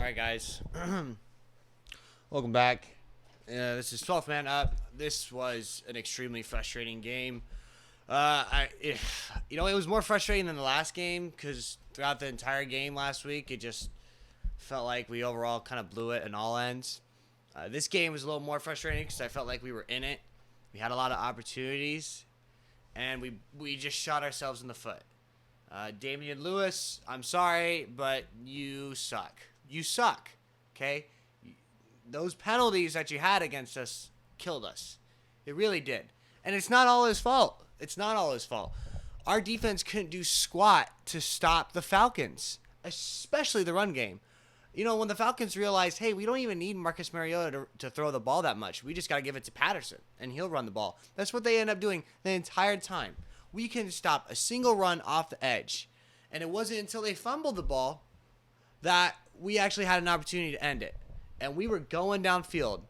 Alright, guys. Welcome back. This is 12th Man Up. This was an extremely frustrating game. It was more frustrating than the last game because throughout the entire game last week, it just felt like we overall kind of blew it in all ends. This game was a little more frustrating because I felt like we were in it. We had a lot of opportunities, and we just shot ourselves in the foot. Damian Lewis, I'm sorry, but you suck. You suck, okay? Those penalties that you had against us killed us. It really did. And it's not all his fault. It's not all his fault. Our defense couldn't do squat to stop the Falcons, especially the run game. You know, when the Falcons realized, hey, we don't even need Marcus Mariota to throw the ball that much. We just got to give it to Patterson, and he'll run the ball. That's what they end up doing the entire time. We can stop a single run off the edge. And it wasn't until they fumbled the ball that we actually had an opportunity to end it. And we were going downfield.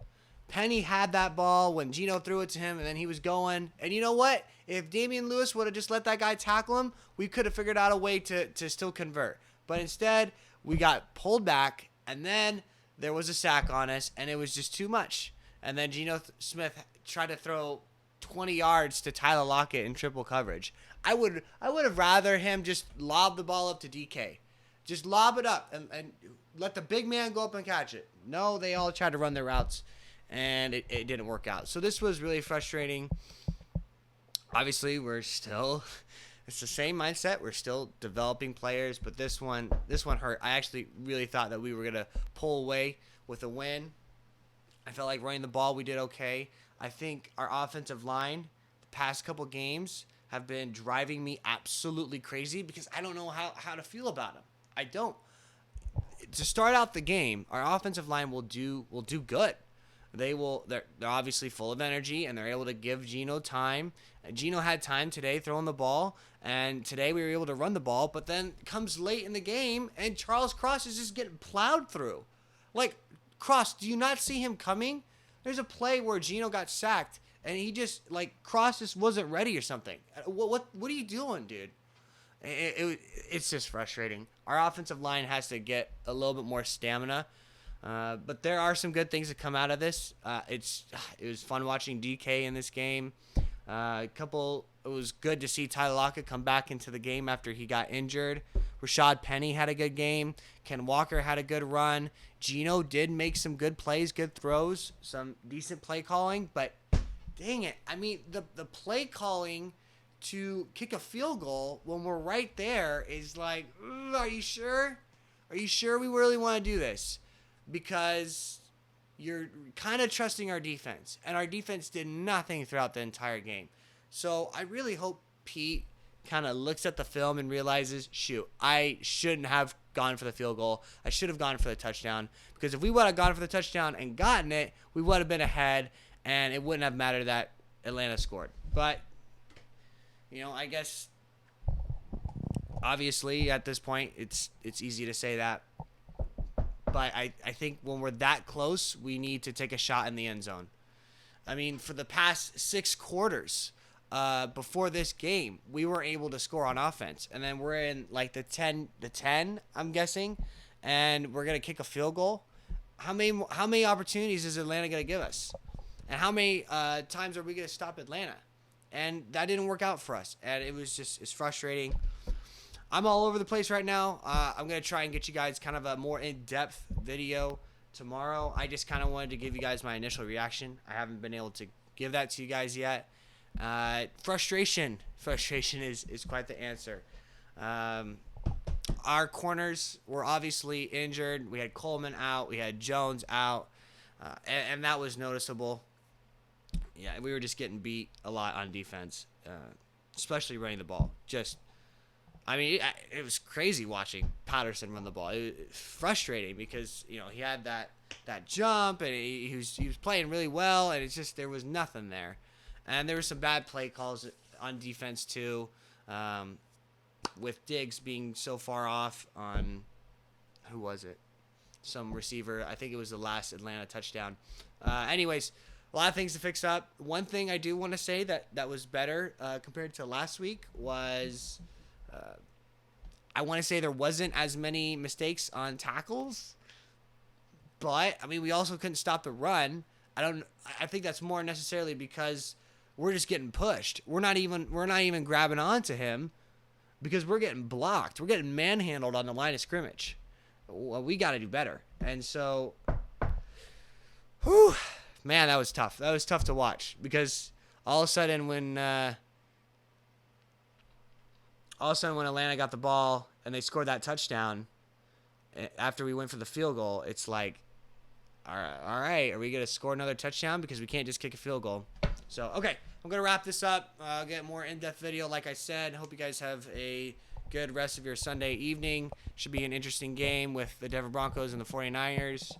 Penny had that ball when Geno threw it to him, and then he was going. And you know what? If Damian Lewis would have just let that guy tackle him, we could have figured out a way to still convert. But instead, we got pulled back, and then there was a sack on us, and it was just too much. And then Geno Smith tried to throw 20 yards to Tyler Lockett in triple coverage. I would have rather him just lob the ball up to DK. Just lob it up and let the big man go up and catch it. No, they all tried to run their routes, and it didn't work out. So this was really frustrating. Obviously, it's the same mindset. We're still developing players, but this one hurt. I actually really thought that we were going to pull away with a win. I felt like running the ball, we did okay. I think our offensive line, the past couple games, have been driving me absolutely crazy because I don't know how to feel about them. I don't. To start out the game, our offensive line will do good. They're obviously full of energy, and they're able to give Geno time. Geno had time today throwing the ball, and today we were able to run the ball, but then comes late in the game, and Charles Cross is just getting plowed through. Like, Cross, do you not see him coming? There's a play where Geno got sacked, and he just, Cross just wasn't ready or something. What are you doing, dude? It's just frustrating. Our offensive line has to get a little bit more stamina. But there are some good things that come out of this. It was fun watching DK in this game. It was good to see Tyler Lockett come back into the game after he got injured. Rashad Penny had a good game. Ken Walker had a good run. Geno did make some good plays, good throws, some decent play calling. But dang it, I mean, the play calling to kick a field goal when we're right there is like, are you sure? Are you sure we really want to do this? Because you're kind of trusting our defense, and our defense did nothing throughout the entire game. So I really hope Pete kind of looks at the film and realizes, shoot, I shouldn't have gone for the field goal. I should have gone for the touchdown, because if we would have gone for the touchdown and gotten it, we would have been ahead, and it wouldn't have mattered that Atlanta scored. But I guess obviously at this point it's easy to say that. But I think when we're that close, we need to take a shot in the end zone. I mean, for the past 6 quarters before this game, we were able to score on offense. And then we're in the 10, I'm guessing, and we're going to kick a field goal. How many opportunities is Atlanta going to give us? And how many times are we going to stop Atlanta? And that didn't work out for us. And it's frustrating. I'm all over the place right now. I'm going to try and get you guys kind of a more in-depth video tomorrow. I just kind of wanted to give you guys my initial reaction. I haven't been able to give that to you guys yet. Frustration is quite the answer. Our corners were obviously injured. We had Coleman out. We had Jones out. And that was noticeable. Yeah, we were just getting beat a lot on defense, especially running the ball. It was crazy watching Patterson run the ball. It was frustrating because, he had that jump, and he was playing really well, and there was nothing there. And there were some bad play calls on defense too, with Diggs being so far off on, who was it? Some receiver. I think it was the last Atlanta touchdown. Anyways, a lot of things to fix up. One thing I do want to say that was better compared to last week was I want to say there wasn't as many mistakes on tackles. But I mean, we also couldn't stop the run. I think that's more necessarily because we're just getting pushed. We're not even grabbing onto him because we're getting blocked. We're getting manhandled on the line of scrimmage. Well, we got to do better. And so, whew, man, that was tough. That was tough to watch because all of a sudden when Atlanta got the ball and they scored that touchdown after we went for the field goal, it's like, all right, are we going to score another touchdown? Because we can't just kick a field goal. So, okay, I'm going to wrap this up. I'll get more in-depth video, like I said. Hope you guys have a good rest of your Sunday evening. Should be an interesting game with the Denver Broncos and the 49ers.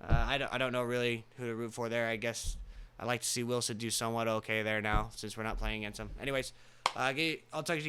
I don't know really who to root for there. I guess I'd like to see Wilson do somewhat okay there now since we're not playing against him. Anyways, I'll talk to you